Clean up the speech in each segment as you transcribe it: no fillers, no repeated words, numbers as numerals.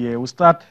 Yeah, we'll start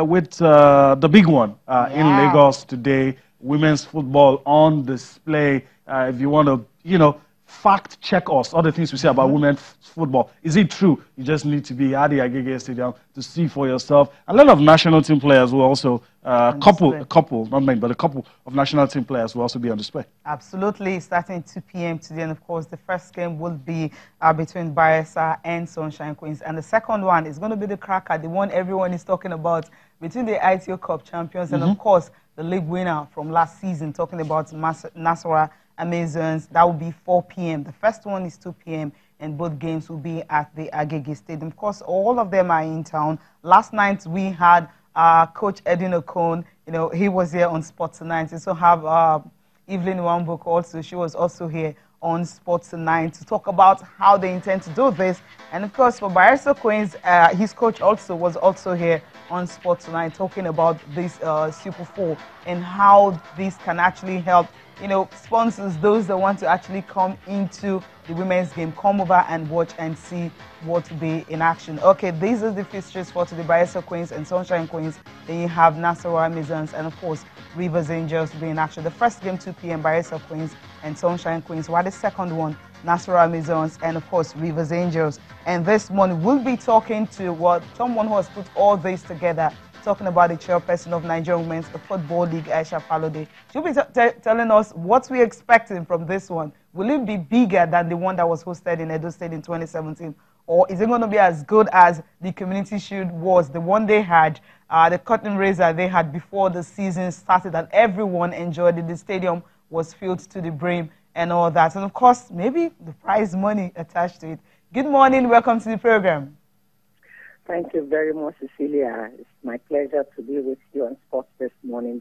with the big one in Lagos today. Women's football on display. If you want to, fact check us, all the things we say about women's football. Is it true? You just need to be at the Agege Stadium to see for yourself. A lot of national team players will also, a couple, not many, but a couple of national team players will also be on display. Absolutely, starting 2 p.m. today. And of course, the first game will be between Bayelsa and Sunshine Queens. And the second one is going to be the cracker, the one everyone is talking about, between the ITO Cup champions and, of course, the league winner from last season, talking about Nasarawa Amazons. That will be 4 p.m. The first one is 2 p.m. and both games will be at the Agege Stadium. Of course, all of them are in town. Last night we had Coach Edwin Okon. He was here on Sports Tonight. We also have Evelyn Wambuk also. She was also here on Sports Tonight to talk about how they intend to do this. And of course, for Bayelsa Queens, his coach also was also here on Sports Tonight talking about this Super-4 and how this can actually help sponsors, those that want to actually come into the women's game, come over and watch and see what will be in action. Okay, these are the fixtures for today. Bayelsa Queens and Sunshine Queens. Then you have Nasarawa Amazons and, of course, Rivers Angels will be in action. The first game, 2 p.m., Bayelsa Queens and Sunshine Queens, while the second one, Nasarawa Amazons and, of course, Rivers Angels. And this morning, we'll be talking to someone who has put all this together, talking about the chairperson of Nigerian Women's Football League, Aisha Falode. She'll be telling us what we're expecting from this one. Will it be bigger than the one that was hosted in Edo State in 2017? Or is it going to be as good as the Community Shield was, the one they had, the curtain raiser they had before the season started, that everyone enjoyed it? The stadium was filled to the brim and all that. And of course, maybe the prize money attached to it. Good morning. Welcome to the program. Thank you very much, Cecilia. It's my pleasure to be with you on Sports this morning.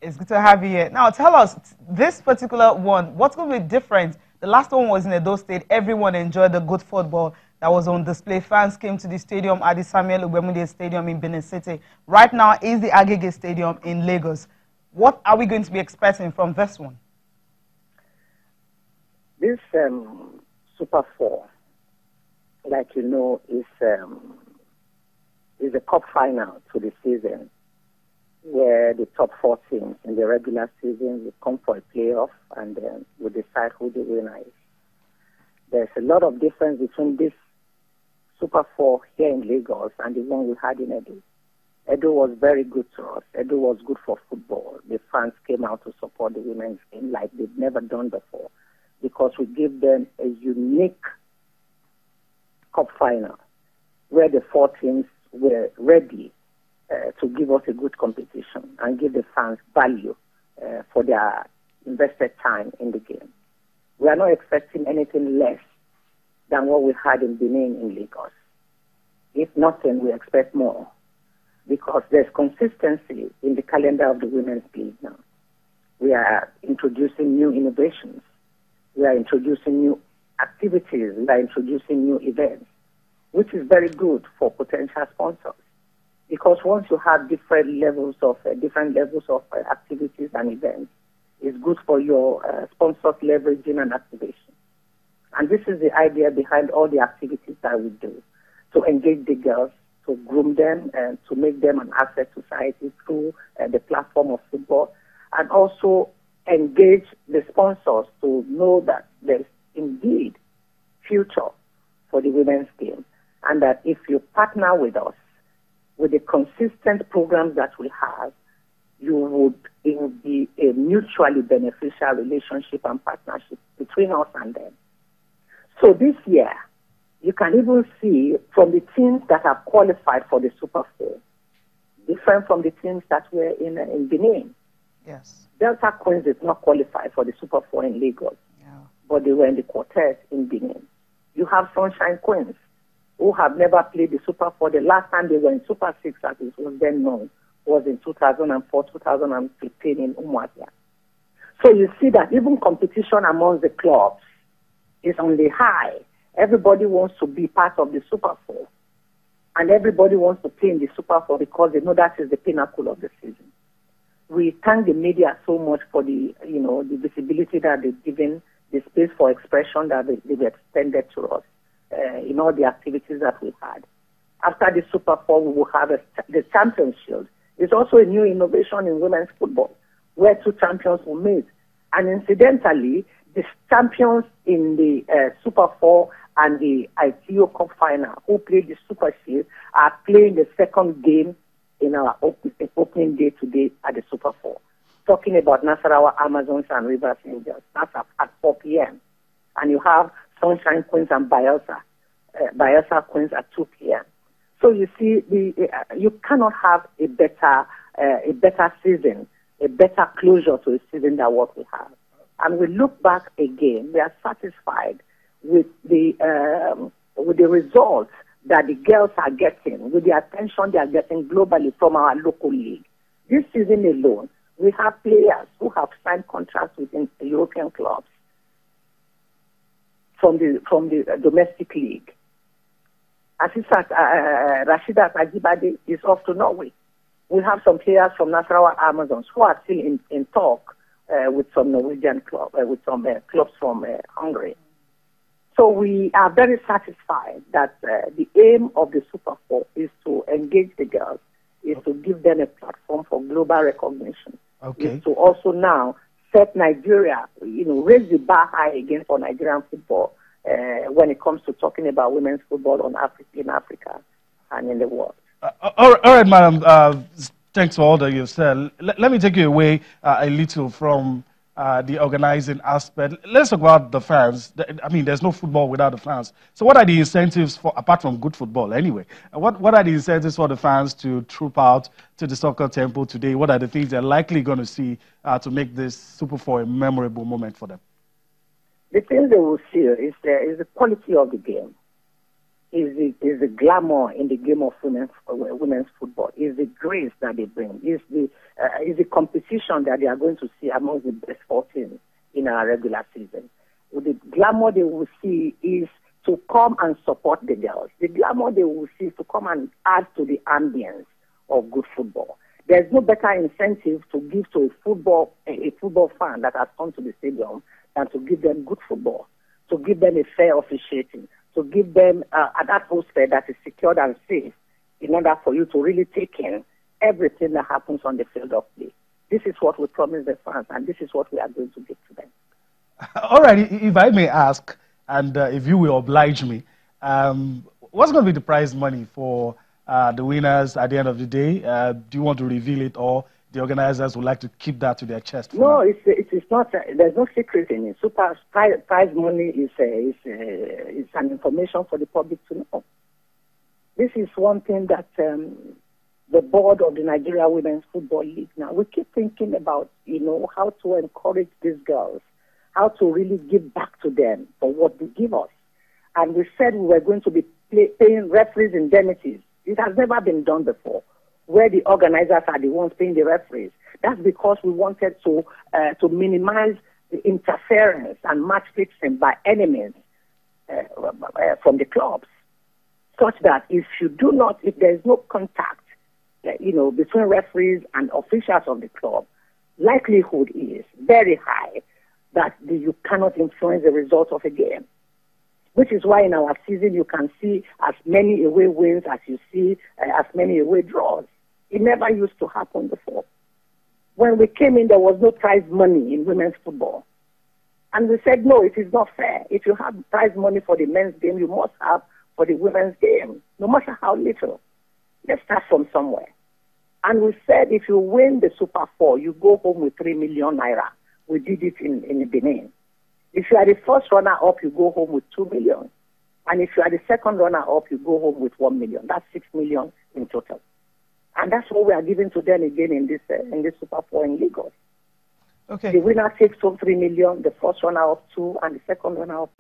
It's good to have you here. Now, tell us, this particular one, what's going to be different? The last one was in Edo State. Everyone enjoyed the good football that was on display. Fans came to the stadium at the Samuel Ogbemude Stadium in Benin City. Right now is the Agege Stadium in Lagos. What are we going to be expecting from this one? This Super-4, like you know, is a cup final to the season, where the top 4 teams in the regular season will come for a playoff and then we'll decide who the winner is. There's a lot of difference between this Super-4 here in Lagos and the one we had in Edo. Edo was very good to us. Edo was good for football. The fans came out to support the women's game like they've never done before, because we gave them a unique cup final where the 4 teams were ready to give us a good competition and give the fans value for their invested time in the game. We are not expecting anything less than what we had in Benin in Lagos. If nothing, we expect more, because there's consistency in the calendar of the women's league now. We are introducing new innovations. We are introducing new activities. We are introducing new events, which is very good for potential sponsors. Because once you have different levels of activities and events, it's good for your sponsors leveraging and activation. And this is the idea behind all the activities that we do, to engage the girls, to groom them, and to make them an asset to society through the platform of football, and also engage the sponsors to know that there's indeed future for the women's game, and that if you partner with us, with the consistent programs that we have, it would be a mutually beneficial relationship and partnership between us and them. So this year, you can even see from the teams that have qualified for the Super-4, different from the teams that were in Benin. Yes. Delta Queens did not qualify for the Super-4 in Lagos, but they were in the quartet in Benin. You have Sunshine Queens, who have never played the Super-4. The last time they were in Super-6, as it was then known, was in 2004, 2015 in Umuahia. So you see that even competition among the clubs is on the high. Everybody wants to be part of the Super-4. And everybody wants to play in the Super-4 because they know that is the pinnacle of the season. We thank the media so much for the visibility that they've given, the space for expression that they've extended to us in all the activities that we've had. After the Super-4, we will have the Champions Shield. It's also a new innovation in women's football, where two champions will meet. And incidentally, the champions in the Super-4 and the ITO Cup final, who played the Super Shield, are playing the second game in our opening day today at the Super-4. Talking about Nasarawa Amazons and Rivers Angels. That's at 4 p.m. And you have Sunshine Queens and Bayelsa Queens at 2 p.m. So you see, you cannot have a better season, a better closure to a season than what we have. And we look back again, we are satisfied with the results that the girls are getting, with the attention they are getting globally from our local league. This season alone, we have players who have signed contracts with European clubs from the domestic league. Rashida Ajibade is off to Norway. We have some players from Nasarawa Amazons who are still in talk with some Norwegian clubs, with some clubs from Hungary. So we are very satisfied that the aim of the Super-4 is to engage the girls, is to give them a platform for global recognition. Okay. Is to also now set Nigeria, raise the bar high again for Nigerian football when it comes to talking about women's football in Africa and in the world. All right, madam. Thanks for all that you've said. Let me take you away a little from the organizing aspect. Let's talk about the fans. I mean, there's no football without the fans. So what are the incentives for, apart from good football anyway, what are the incentives for the fans to troop out to the soccer temple today? What are the things they're likely going to see to make this Super-4 a memorable moment for them? The things they will see is the quality of the game, is the glamour in the game of women's football, is the grace that they bring, is the competition that they are going to see among the best 14 in our regular season. The glamour they will see is to come and support the girls. The glamour they will see is to come and add to the ambience of good football. There's no better incentive to give to a football fan that has come to the stadium than to give them good football, to give them a fair officiating, to give them an atmosphere that is secured and safe in order for you to really take in everything that happens on the field of play. This is what we promise the fans, and this is what we are going to give to them. All right, if I may ask, and if you will oblige me, what's going to be the prize money for the winners at the end of the day? Do you want to reveal it, or the organizers would like to keep that to their chest? No, it is not. There's no secret in it. Prize money is an information for the public to know. This is one thing that the board of the Nigeria Women's Football League now, we keep thinking about, how to encourage these girls, how to really give back to them for what they give us. And we said we were going to be paying referees indemnities. It has never been done before, where the organizers are the ones paying the referees. That's because we wanted to minimize the interference and match fixing by enemies from the clubs, such that if there is no contact, between referees and officials of the club, likelihood is very high that you cannot influence the result of a game. Which is why in our season you can see as many away wins as you see as many away draws. It never used to happen before. When we came in, there was no prize money in women's football. And we said, no, it is not fair. If you have prize money for the men's game, you must have for the women's game, no matter how little. Let's start from somewhere. And we said, if you win the Super-4, you go home with 3 million naira. We did it in Benin. If you are the first runner-up, you go home with 2 million. And if you are the second runner-up, you go home with 1 million. That's 6 million in total. And that's what we are giving to them again in this Super-4 in Lagos. Okay. The winner takes home 3 million, the first runner-up 2, and the second runner-up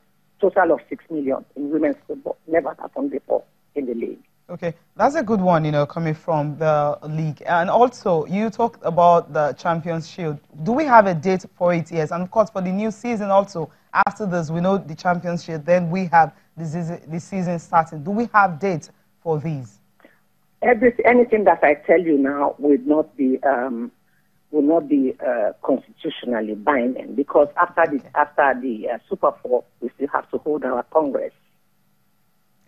total of 6 million in women's football. Never happened before in the league. Okay, that's a good one, coming from the league. And also, you talked about the Champions Shield. Do we have a date for it? Yes. And of course, for the new season also, after this, we know the Champions Shield, then we have the season starting. Do we have dates for these? Anything that I tell you now will not be constitutionally binding, because after the Super-4, we still have to hold our Congress.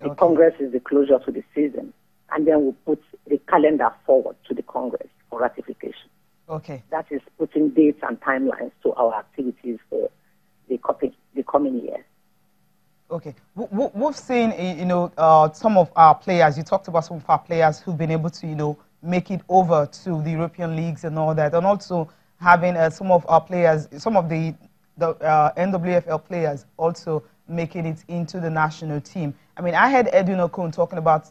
The Congress is the closure to the season. and then we'll put the calendar forward to the Congress for ratification. Okay. That is putting dates and timelines to our activities for the coming year. Okay. We've seen, some of our players, you talked about some of our players who've been able to, make it over to the European leagues and all that, and also having some of our players, some of the NWFL players also making it into the national team. I mean, I heard Edwin Okun talking about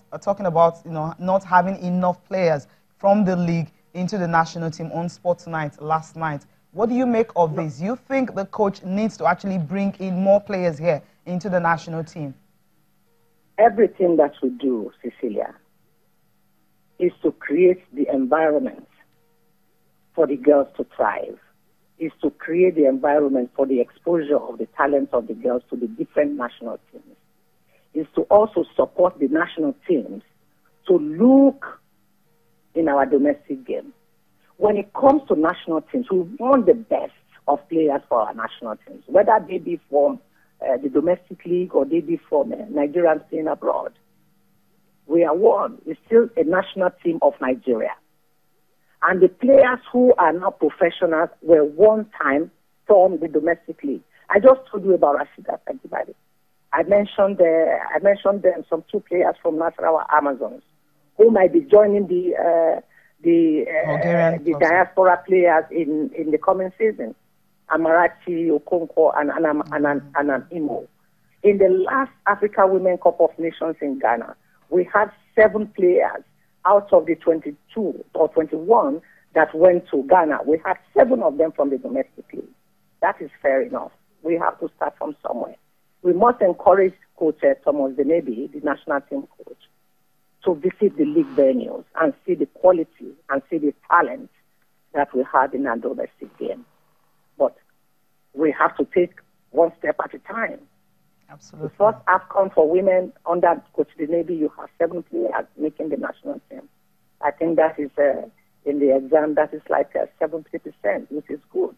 not having enough players from the league into the national team on Sports Night last night. What do you make of this? You think the coach needs to actually bring in more players here into the national team? Everything that we do, Cecilia, is to create the environment for the girls to thrive, is to create the environment for the exposure of the talents of the girls to the different national teams, is to also support the national teams to look in our domestic game. When it comes to national teams, we want the best of players for our national teams, whether they be from the domestic league or they be from Nigerians playing abroad. We are one. We're still a national team of Nigeria. And the players who are now professionals were one time from the domestic league. I just told you about Rashida Fajibadi. I mentioned them, some 2 players from Nasarawa Amazons who might be joining the diaspora players in the coming season. Amarachi, Okonkwo, and Imo. In the last Africa Women Cup of Nations in Ghana, we had 7 players out of the 22 or 21 that went to Ghana. We had 7 of them from the domestic league. That is fair enough. We have to start from somewhere. We must encourage Coach Thomas Denebi, the national team coach, to visit the league venues and see the quality and see the talent that we have in our domestic game. But we have to take one step at a time. Absolutely. The first AFCON for women under Coach Denebi, you have 7 players making the national team. I think that is, in the exam, that is like 70%, which is good.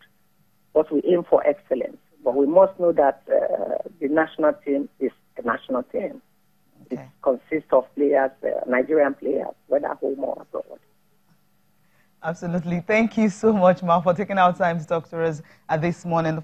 But we aim for excellence. But we must know that the national team is a national team. Okay. It consists of players, Nigerian players, whether home or abroad. Absolutely. Thank you so much, Ma, for taking our time to talk to us this morning.